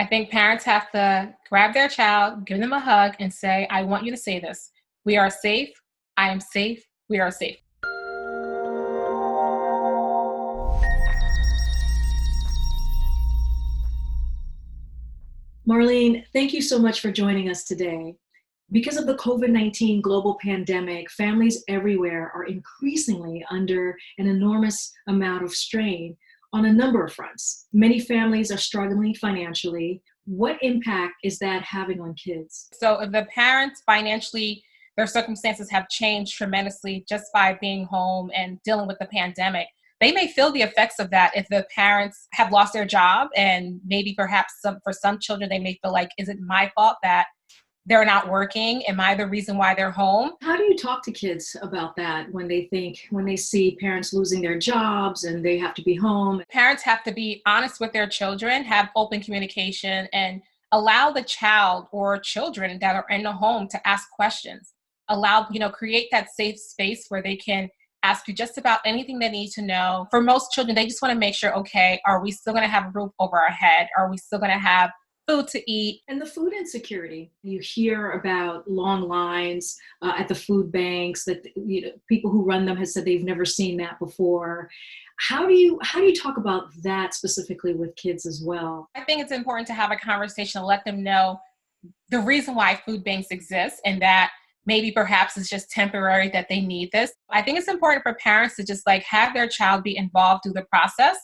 I think parents have to grab their child, give them a hug, and say, I want you to say this. We are safe. I am safe. We are safe. Marline, thank you so much for joining us today. Because of the COVID-19 global pandemic, families everywhere are increasingly under an enormous amount of strain on a number of fronts. Many families are struggling financially. What impact is that having on kids? So if the parents financially, their circumstances have changed tremendously just by being home and dealing with the pandemic, they may feel the effects of that if the parents have lost their job, and maybe perhaps for some children, they may feel like, is it my fault that they're not working? Am I the reason why they're home? How do you talk to kids about that when they see parents losing their jobs and they have to be home? Parents have to be honest with their children, have open communication, and allow the child or children that are in the home to ask questions. Create that safe space where they can ask you just about anything they need to know. For most children, they just want to make sure, okay, are we still going to have a roof over our head? Are we still going to have food to eat? And the food insecurity. You hear about long lines at the food banks that people who run them have said they've never seen that before. How do you talk about that specifically with kids as well? I think it's important to have a conversation to let them know the reason why food banks exist, and that maybe perhaps it's just temporary, that they need this. I think it's important for parents to just have their child be involved through the process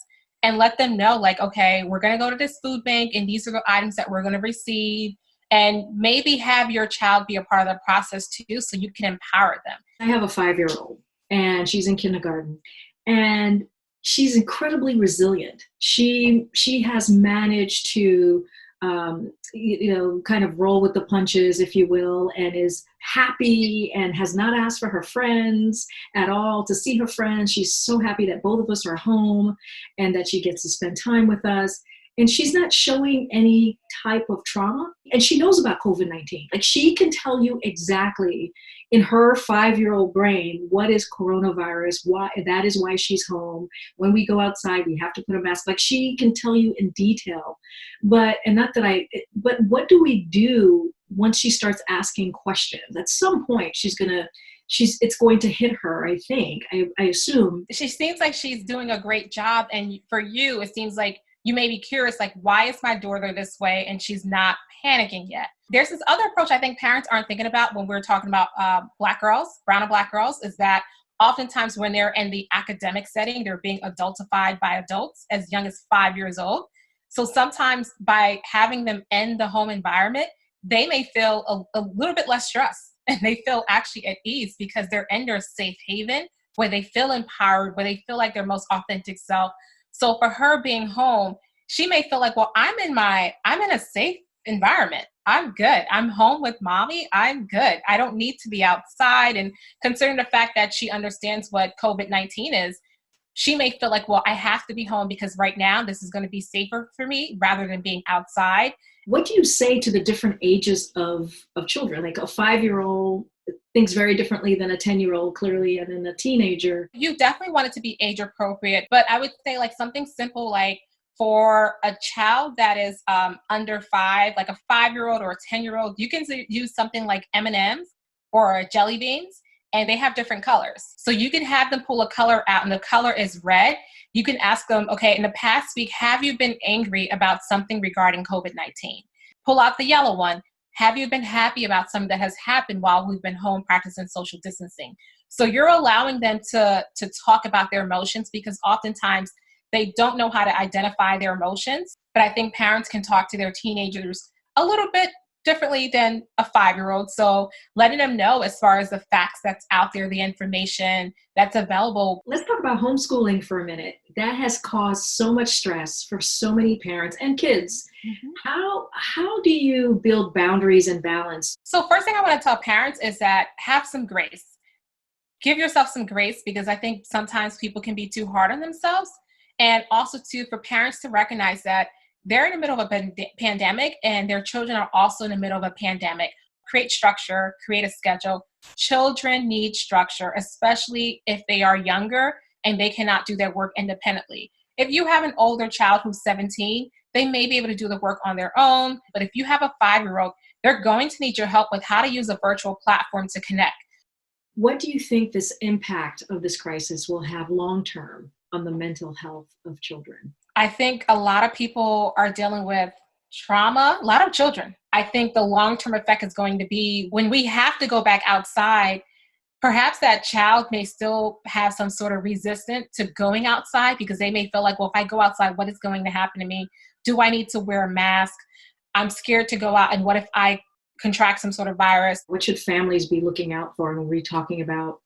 and let them know, okay, we're going to go to this food bank and these are the items that we're going to receive. And maybe have your child be a part of the process too, so you can empower them. I have a 5-year-old and she's in kindergarten, and she's incredibly resilient. She has managed to kind of roll with the punches, if you will, and is happy and has not asked for her friends at all to see her friends. She's so happy that both of us are home and that she gets to spend time with us. And she's not showing any type of trauma. And she knows about COVID-19. She can tell you exactly in her 5-year-old brain what is coronavirus, why that is why she's home. When we go outside, we have to put a mask. She can tell you in detail. But what do we do once she starts asking questions? At some point, it's going to hit her, I think. I assume. She seems like she's doing a great job. And for you, it seems like you may be curious, why is my daughter this way? And she's not panicking yet. There's this other approach I think parents aren't thinking about when we're talking about Black girls, brown and Black girls, is that oftentimes when they're in the academic setting, they're being adultified by adults as young as 5 years old. So sometimes by having them in the home environment, they may feel a little bit less stress, and they feel actually at ease because they're in their safe haven where they feel empowered, where they feel like their most authentic self. So for her being home, she may feel like, well, I'm in a safe environment. I'm good. I'm home with mommy. I'm good. I don't need to be outside. And considering the fact that she understands what COVID-19 is, she may feel like, well, I have to be home because right now this is going to be safer for me rather than being outside. What do you say to the different ages of children? Like a 5-year-old thinks very differently than a 10-year-old, clearly, and then a teenager. You definitely want it to be age appropriate, but I would say something simple, for a child that is under 5, like a 5-year-old or a 10-year-old, you can use something like M&Ms or jelly beans, and they have different colors. So you can have them pull a color out, and the color is red. You can ask them, okay, in the past week, have you been angry about something regarding COVID-19? Pull out the yellow one. Have you been happy about something that has happened while we've been home practicing social distancing? So you're allowing them to talk about their emotions, because oftentimes they don't know how to identify their emotions. But I think parents can talk to their teenagers a little bit differently than a 5-year-old. So letting them know as far as the facts that's out there, the information that's available. Let's talk about homeschooling for a minute. That has caused so much stress for so many parents and kids. Mm-hmm. How do you build boundaries and balance? So first thing I want to tell parents is that have some grace. Give yourself some grace, because I think sometimes people can be too hard on themselves. And also too, for parents to recognize that they're in the middle of a pandemic and their children are also in the middle of a pandemic. Create structure, create a schedule. Children need structure, especially if they are younger and they cannot do their work independently. If you have an older child who's 17, they may be able to do the work on their own. But if you have a 5-year-old, they're going to need your help with how to use a virtual platform to connect. What do you think this impact of this crisis will have long-term on the mental health of children? I think a lot of people are dealing with trauma, a lot of children. I think the long-term effect is going to be when we have to go back outside, perhaps that child may still have some sort of resistance to going outside because they may feel like, well, if I go outside, what is going to happen to me? Do I need to wear a mask? I'm scared to go out. And what if I contract some sort of virus? What should families be looking out for when we're talking about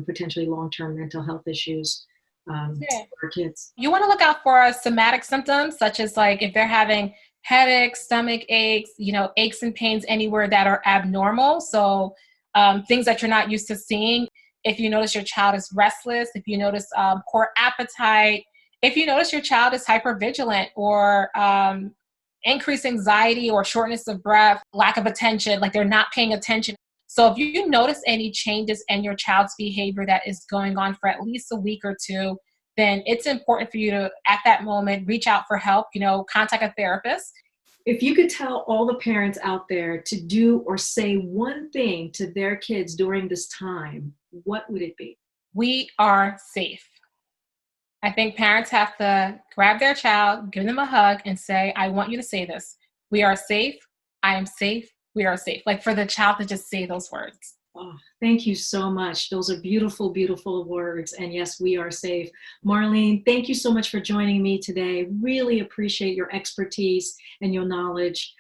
potentially long-term mental health issues for kids? You want to look out for somatic symptoms, such as like if they're having headaches, stomach aches, aches and pains anywhere that are abnormal. So things that you're not used to seeing. If you notice your child is restless, if you notice poor appetite, if you notice your child is hypervigilant or increased anxiety or shortness of breath, lack of attention, like they're not paying attention. So if you notice any changes in your child's behavior that is going on for at least a week or two, then it's important for you to, at that moment, reach out for help, contact a therapist. If you could tell all the parents out there to do or say one thing to their kids during this time, what would it be? We are safe. I think parents have to grab their child, give them a hug, and say, I want you to say this. We are safe. I am safe. We are safe. Like for the child to just say those words. Oh, thank you so much. Those are beautiful, beautiful words. And yes, we are safe. Marline, thank you so much for joining me today. Really appreciate your expertise and your knowledge.